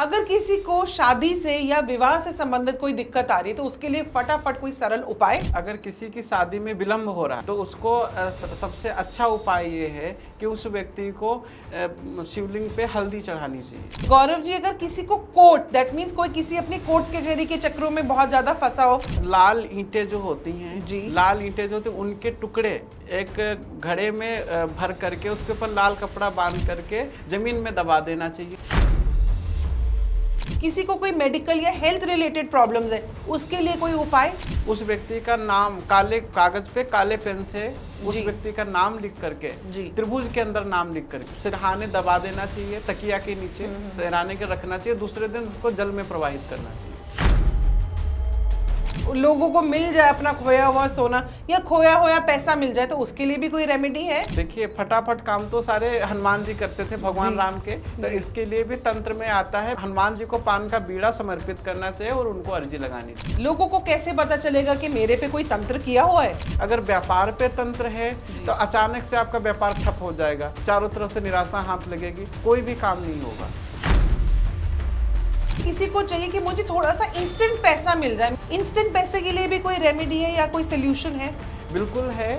अगर किसी को शादी से या विवाह से संबंधित कोई दिक्कत आ रही है तो उसके लिए फटाफट कोई सरल उपाय। अगर किसी की शादी में विलंब हो रहा है तो उसको सबसे अच्छा उपाय ये है कि उस व्यक्ति को शिवलिंग पे हल्दी चढ़ानी चाहिए। गौरव जी, अगर किसी को कोर्ट, दैट मीन्स कोई किसी अपनी कोर्ट कचहरी के चक्रों में बहुत ज्यादा फंसा हो। लाल ईंटें जो होती हैं जी, लाल ईंटें जो होती हैं उनके टुकड़े एक घड़े में भर करके उसके ऊपर लाल कपड़ा बांध करके जमीन में दबा देना चाहिए। किसी को कोई मेडिकल या हेल्थ रिलेटेड प्रॉब्लम्स है, उसके लिए कोई उपाय। उस व्यक्ति का नाम काले कागज पे काले पेन से उस व्यक्ति का नाम लिख करके त्रिभुज के अंदर नाम लिख करके सिरहाने दबा देना चाहिए, तकिया के नीचे सिरहाने के रखना चाहिए। दूसरे दिन उसको जल में प्रवाहित करना चाहिए। लोगों को मिल जाए अपना खोया हुआ सोना या खोया हुआ पैसा मिल जाए तो उसके लिए भी कोई रेमेडी है। देखिए, फटाफट काम तो सारे हनुमान जी करते थे, भगवान राम के। तो इसके लिए भी तंत्र में आता है, हनुमान जी को पान का बीड़ा समर्पित करना चाहिए और उनको अर्जी लगानी चाहिए। लोगों को कैसे पता चलेगा कि मेरे पे कोई तंत्र किया हुआ है? अगर व्यापार पे तंत्र है तो अचानक से आपका व्यापार ठप हो जाएगा, चारों तरफ से निराशा हाथ लगेगी, कोई भी काम नहीं होगा। किसी को चाहिए कि मुझे थोड़ा सा इंस्टेंट पैसा मिल जाए, इंस्टेंट पैसे के लिए भी कोई रेमेडी है या कोई सोल्यूशन है? बिल्कुल है।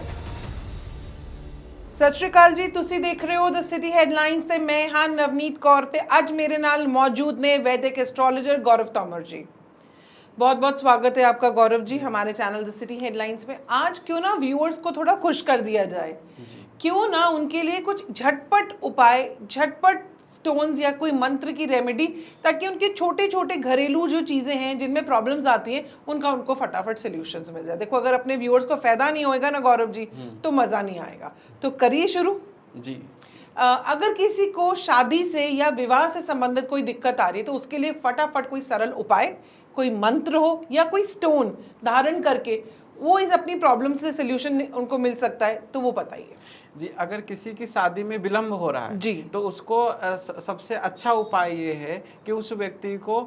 सत श्री अकाल जी, तुसी देख रहे हो द सिटी हेडलाइंस ते मैं हाँ नवनीत कौर ते अज मेरे नाल मौजूद ने वैदिक एस्ट्रोलॉजर गौरव तोमर जी। बहुत बहुत स्वागत है आपका गौरव जी हमारे चैनल द सिटी हेडलाइंस में। आज क्यों ना व्यूअर्स को थोड़ा खुश कर दिया जाए, क्यों ना उनके लिए कुछ झटपट उपाय, झटपट स्टोन्स या कोई मंत्र की रेमेडी, ताकि उनके छोटे छोटे घरेलू जो चीज़ें हैं जिनमें प्रॉब्लम्स आती हैं उनको फटाफट सॉल्यूशंस मिल जाए। देखो, अगर अपने व्यूअर्स को फायदा नहीं होएगा ना गौरव जी तो मज़ा नहीं आएगा। तो करिए शुरू जी। अगर किसी को शादी से या विवाह से संबंधित कोई दिक्कत आ रही है तो उसके लिए फटाफट कोई सरल उपाय, कोई मंत्र हो या कोई स्टोन धारण करके वो इस अपनी प्रॉब्लम से सोल्यूशन उनको मिल सकता है तो वो बताइए जी। अगर किसी की शादी में विलंब हो रहा है जी तो उसको सबसे अच्छा उपाय ये है कि उस व्यक्ति को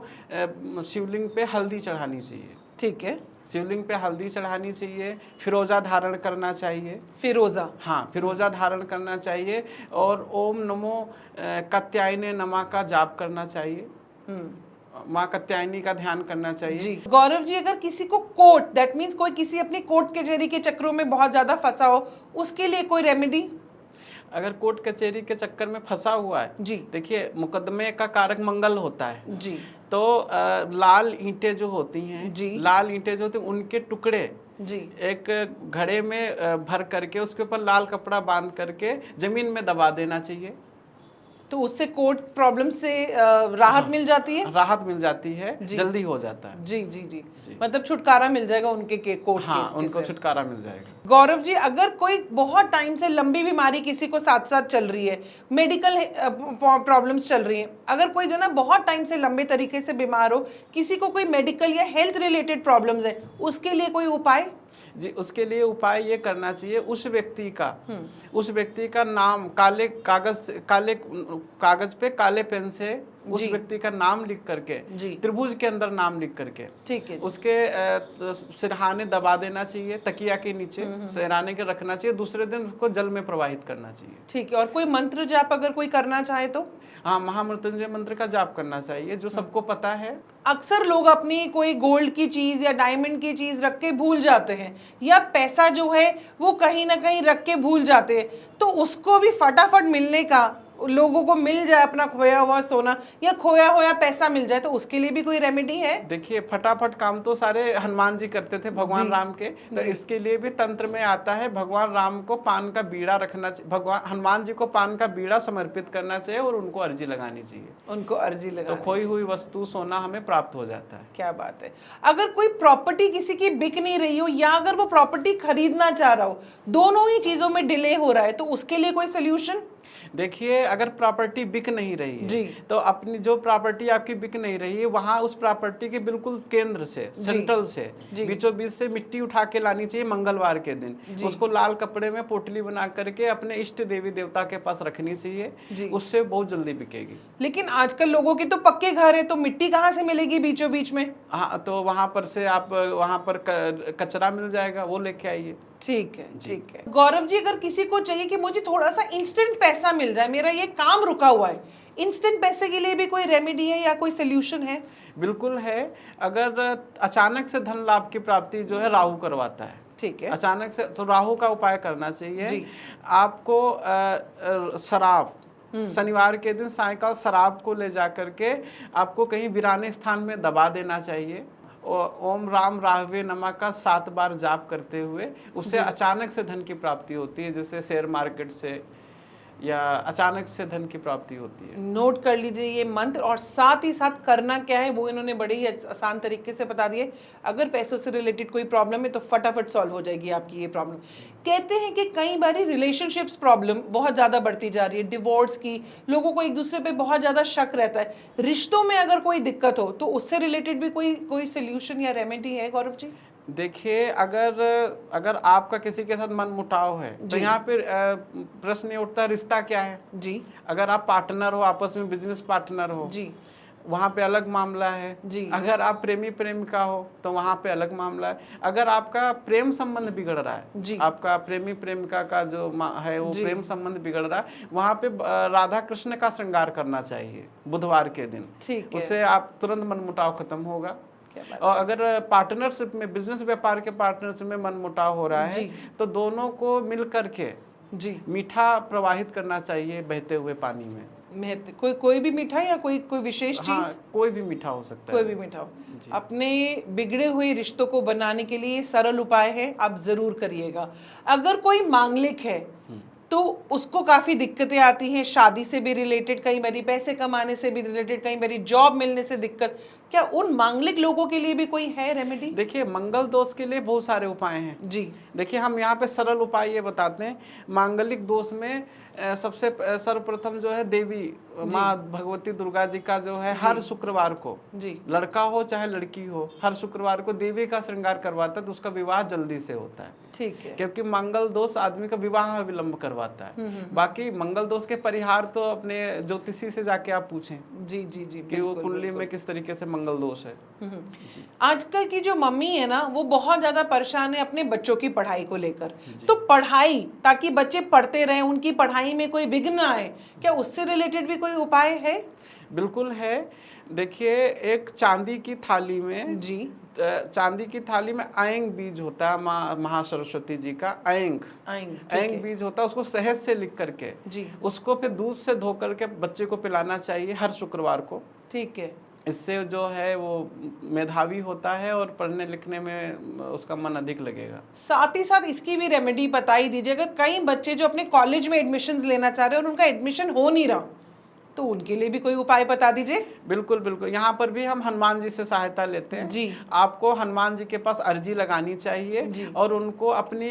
शिवलिंग पे हल्दी चढ़ानी चाहिए। ठीक है, शिवलिंग पे हल्दी चढ़ानी चाहिए, फिरोजा धारण करना चाहिए। फिरोजा, हाँ, फिरोजा धारण करना चाहिए और ओम नमो कात्यायने नमः का जाप करना चाहिए। माँ कात्यायनी का ध्यान करना चाहिए जी। गौरव जी, अगर किसी को कोर्ट, दैट मीन्स कोई किसी अपनी कोर्ट कचहरी के चक्रों में बहुत ज्यादा फंसा हो, उसके लिए कोई रेमेडी? अगर कोर्ट कचहरी के चक्कर में फंसा हुआ है जी, देखिए, मुकदमे का कारक मंगल होता है जी, तो लाल ईंटें जो होती हैं जी, लाल ईंटें जो होती हैं उनके टुकड़े जी, एक घड़े में भर करके उसके ऊपर लाल कपड़ा बांध करके जमीन में दबा देना चाहिए। तो उससे कोर्ट प्रॉब्लम से राहत मिल जाती है? राहत मिल जाती है, जल्दी हो जाता है। जी जी जी, मतलब छुटकारा मिल जाएगा उनके कोर्ट हाँ, केस उनको से। छुटकारा मिल जाएगा। गौरव जी, अगर कोई बहुत टाइम से लंबी बीमारी किसी को साथ साथ चल रही है, मेडिकल प्रॉब्लम्स चल रही हैं, अगर कोई जो ना बहुत टाइम से लंबे तरीके से बीमार हो, किसी को कोई मेडिकल या हेल्थ रिलेटेड प्रॉब्लम्स है, उसके लिए कोई उपाय? जी, उसके लिए उपाय ये करना चाहिए, उस व्यक्ति का नाम काले कागज पे काले पेन से उस व्यक्ति का नाम लिख करके त्रिभुज के अंदर नाम लिख करके ठीक है, उसके सिरहाने दबा देना चाहिए, तकिया के नीचे सिरहाने के रखना चाहिए। दूसरे दिन उसको जल में प्रवाहित करना चाहिए। ठीक है। और कोई मंत्र जाप अगर कोई करना चाहे तो? हाँ, महामृत्युंजय मंत्र का जाप करना चाहिए, जो सबको पता है। अक्सर लोग अपनी कोई गोल्ड की चीज या डायमंड की चीज रख के भूल जाते हैं, या पैसा जो है वो कहीं ना कहीं रख के भूल जाते हैं, तो उसको भी फटाफट मिलने का, लोगों को मिल जाए अपना खोया हुआ सोना या खोया हुआ पैसा मिल जाए तो उसके लिए भी कोई रेमेडी है? देखिए, फटाफट काम तो सारे हनुमान जी करते थे, भगवान राम के। तो इसके लिए भी तंत्र में आता है, भगवान राम को पान का बीड़ा रखना चाहिए, भगवान हनुमान जी को पान का बीड़ा समर्पित करना चाहिए और उनको अर्जी लगानी चाहिए। उनको अर्जी लगा तो खोई हुई वस्तु सोना हमें प्राप्त हो जाता है। क्या बात है। अगर कोई प्रॉपर्टी किसी की बिक नहीं रही हो या अगर वो प्रॉपर्टी खरीदना चाह रहा हो, दोनों ही चीजों में डिले हो रहा है, तो उसके लिए कोई सोल्यूशन? देखिए, अगर प्रॉपर्टी बिक नहीं रही है तो अपनी जो प्रॉपर्टी आपकी बिक नहीं रही है वहां उस प्रॉपर्टी के बिल्कुल केंद्र से, सेंट्रल से, बीचों बीच से मिट्टी उठा के लानी चाहिए मंगलवार के दिन। उसको लाल कपड़े में पोटली बना करके अपने इष्ट देवी देवता के पास रखनी चाहिए, उससे बहुत जल्दी बिकेगी। लेकिन आजकल लोगों के तो पक्के घर है, तो मिट्टी कहाँ से मिलेगी बीचों बीच में? हाँ, तो वहां पर से आप वहां पर कचरा मिल जाएगा, वो लेके आइए। ठीक है, ठीक है। गौरव जी, अगर किसी को चाहिए कि मुझे थोड़ा सा इंस्टेंट पैसा मिल जाए, मेरा ये काम रुका हुआ है, इंस्टेंट पैसे के लिए भी कोई रेमेडी है या कोई सोल्यूशन है? बिल्कुल है। अगर अचानक से धन लाभ की प्राप्ति जो है राहु करवाता है, ठीक है, अचानक से, तो राहु का उपाय करना चाहिए जी। आपको। शराब, शनिवार के दिन सायंकाल शराब को ले जा करके आपको कहीं वीराने स्थान में दबा देना चाहिए। ओम राम राहवे नमः का 7 बार जाप करते हुए उससे अचानक से धन की प्राप्ति होती है, जैसे शेयर मार्केट से या अचानक से धन की प्राप्ति होती है। नोट कर लीजिए ये मंत्र, और साथ ही साथ करना क्या है वो इन्होंने बड़े ही आसान तरीके से बता दिए। अगर पैसों से रिलेटेड कोई प्रॉब्लम है तो फटाफट सॉल्व हो जाएगी आपकी ये प्रॉब्लम। कहते हैं कि कई बार रिलेशनशिप्स प्रॉब्लम बहुत ज़्यादा बढ़ती जा रही है, डिवोर्स की, लोगों को एक दूसरे पे बहुत ज़्यादा शक रहता है। रिश्तों में अगर कोई दिक्कत हो तो उससे रिलेटेड भी कोई सोल्यूशन या रेमेडी है गौरव जी? देखिए, अगर आपका किसी के साथ मन मुटाव है तो यहाँ पे प्रश्न ये उठता है, रिश्ता क्या है जी। अगर आप पार्टनर हो, आपस में बिजनेस पार्टनर हो जी, वहाँ पे अलग मामला है जी। अगर आप प्रेमी प्रेमिका हो तो वहाँ पे अलग मामला है। अगर आपका प्रेम संबंध बिगड़ रहा है जी, आपका प्रेमी प्रेमिका का जो है वो प्रेम संबंध बिगड़ रहा है, वहाँ पे राधा कृष्ण का श्रृंगार करना चाहिए बुधवार के दिन। ठीक है, उससे आप तुरंत मनमुटाव खत्म होगा। और अगर पार्टनरशिप में, बिजनेस व्यापार के पार्टनरशिप में मनमुटाव हो रहा है तो दोनों को मिल करके जी मीठा प्रवाहित करना चाहिए बहते हुए पानी में। कोई भी मीठा या कोई विशेष चीज? हाँ, कोई भी मीठा हो सकता कोई है। भी मीठा हो। अपने बिगड़े हुए रिश्तों को बनाने के लिए सरल उपाय है, आप जरूर करिएगा। अगर कोई मांगलिक है तो उसको काफी दिक्कतें आती हैं, शादी से भी रिलेटेड, कई बारी पैसे कमाने से भी रिलेटेड, कई बारी जॉब मिलने से दिक्कत, क्या उन मांगलिक लोगों के लिए भी कोई है रेमेडी? देखिए, मंगल दोष के लिए बहुत सारे उपाय हैं जी। देखिए, हम यहाँ पे सरल उपाय ये बताते हैं। मांगलिक दोष में सबसे सर्वप्रथम जो है देवी माँ भगवती दुर्गा जी का जो है हर शुक्रवार को, जी, लड़का हो चाहे लड़की हो, हर शुक्रवार को देवी का श्रृंगार करवाता है तो उसका विवाह जल्दी से होता है। ठीक है। क्योंकि मंगल दोष आदमी का विवाह विलंब करवाता है। बाकी मंगल दोष के परिहार तो अपने ज्योतिषी से जाके आप पूछें जी जी जी, कि वो कुंडली में किस तरीके से मंगल दोष है। आजकल की जो मम्मी है ना वो बहुत ज्यादा परेशान है अपने बच्चों की पढ़ाई को लेकर। तो पढ़ाई, ताकि बच्चे पढ़ते रहें, उनकी पढ़ाई में कोई विघ्न ना आए, क्या उससे रिलेटेड भी कोई उपाय है? बिल्कुल है। देखिए, एक चांदी की थाली में जी, चांदी की थाली में ऐंग बीज होता है, माँ महासरस्वती जी का ऐंग बीज होता है, उसको शहद से लिख करके जी, उसको फिर दूध से धो करके बच्चे को पिलाना चाहिए हर शुक्रवार को। ठीक है। इससे जो है वो मेधावी होता है और पढ़ने लिखने में उसका मन अधिक लगेगा। साथ ही साथ इसकी भी रेमेडी बता ही दीजिए। अगर कई बच्चे जो अपने कॉलेज में एडमिशन लेना चाह रहे हैं और उनका एडमिशन हो नहीं रहा, तो उनके लिए भी कोई उपाय बता दीजिए। बिल्कुल बिल्कुल, यहाँ पर भी हम हनुमान जी से सहायता लेते हैं जी। आपको हनुमान जी के पास अर्जी लगानी चाहिए और उनको अपनी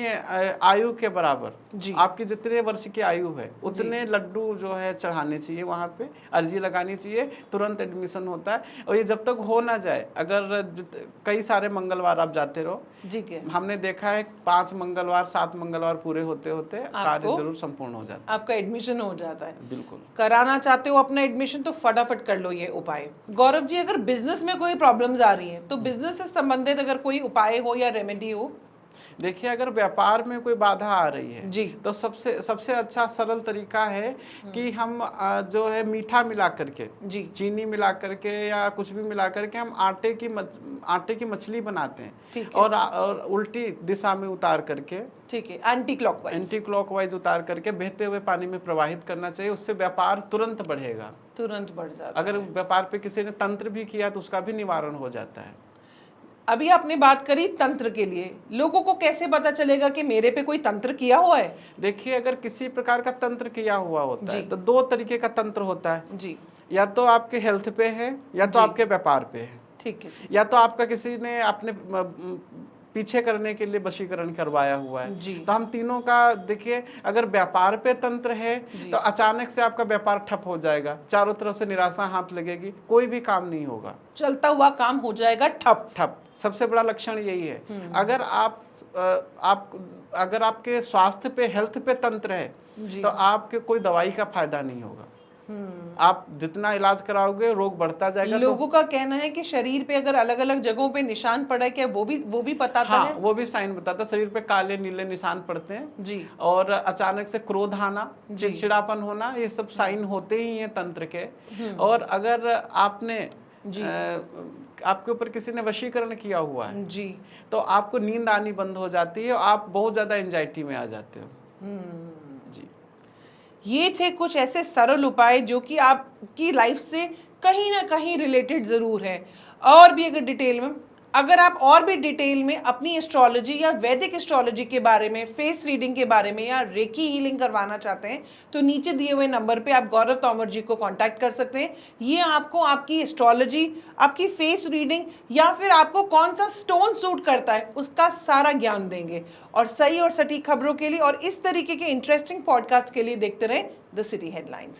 आयु के बराबर, आपकी जितने वर्ष की आयु है उतने लड्डू जो है चढ़ाने चाहिए, वहाँ पे अर्जी लगानी चाहिए, तुरंत एडमिशन होता है। और ये जब तक हो ना जाए, अगर कई सारे मंगलवार आप जाते रहो, हमने देखा है 5 मंगलवार 7 मंगलवार पूरे होते होते कार्य जरूर संपूर्ण हो जाता है, आपका एडमिशन हो जाता है। बिल्कुल। कराना चाहते हो अपना एडमिशन तो फटाफट कर लो ये उपाय। गौरव जी, अगर बिजनेस में कोई प्रॉब्लम्स आ रही हैं तो बिजनेस से संबंधित अगर कोई उपाय हो या रेमेडी हो? देखिए, अगर व्यापार में कोई बाधा आ रही है जी, तो सबसे अच्छा सरल तरीका है कि हम जो है मीठा मिला करके, चीनी मिला करके या कुछ भी मिला करके हम आटे की मछली बनाते हैं और उल्टी दिशा में उतार करके, ठीक है, एंटी क्लॉकवाइज उतार करके बहते हुए पानी में प्रवाहित करना चाहिए। उससे व्यापार तुरंत बढ़ेगा, तुरंत बढ़ जाता अगर व्यापार पे किसी ने तंत्र भी किया तो उसका भी निवारण हो जाता है। अभी आपने बात करी तंत्र के लिए, लोगों को कैसे पता चलेगा कि मेरे पे कोई तंत्र किया हुआ है? देखिए, अगर किसी प्रकार का तंत्र किया हुआ होता है तो 2 तरीके का तंत्र होता है जी। या तो आपके हेल्थ पे है या तो आपके व्यापार पे है, ठीक है, या तो आपका किसी ने अपने पीछे करने के लिए वशीकरण करवाया हुआ है जी। तो हम तीनों का देखिए, अगर व्यापार पे तंत्र है तो अचानक से आपका व्यापार ठप हो जाएगा, चारों तरफ से निराशा हाथ लगेगी, कोई भी काम नहीं होगा, चलता हुआ काम हो जाएगा ठप। सबसे बड़ा लक्षण यही है। अगर अगर आपके स्वास्थ्य पे, हेल्थ पे तंत्र है तो आपके कोई दवाई का फायदा नहीं होगा। आप जितना इलाज कराओगे रोग बढ़ता जाएगा। लोगों का कहना है कि शरीर पे अगर अलग अलग जगहों पे निशान पड़ा है, क्या वो भी बताता हाँ, है? वो भी साइन बताता है। शरीर पे काले नीले निशान पड़ते हैं जी। और अचानक से क्रोध आना, चिड़चिड़ापन होना, ये सब साइन होते ही हैं तंत्र के। और अगर आपने आपके ऊपर किसी ने वशीकरण किया हुआ है जी, तो आपको नींद आनी बंद हो जाती है और आप बहुत ज्यादा एंजाइटी में आ जाते हो। जी, ये थे कुछ ऐसे सरल उपाय जो कि आपकी लाइफ से कहीं ना कहीं रिलेटेड जरूर है। और भी अगर आप और भी डिटेल में अपनी एस्ट्रोलॉजी या वैदिक एस्ट्रोलॉजी के बारे में, फेस रीडिंग के बारे में या रेकी हीलिंग करवाना चाहते हैं तो नीचे दिए हुए नंबर पे आप गौरव तोमर जी को कांटेक्ट कर सकते हैं। ये आपको आपकी एस्ट्रोलॉजी, आपकी फेस रीडिंग या फिर आपको कौन सा स्टोन सूट करता है उसका सारा ज्ञान देंगे। और सही और सटीक खबरों के लिए और इस तरीके के इंटरेस्टिंग पॉडकास्ट के लिए देखते रहें द सिटी हेडलाइंस।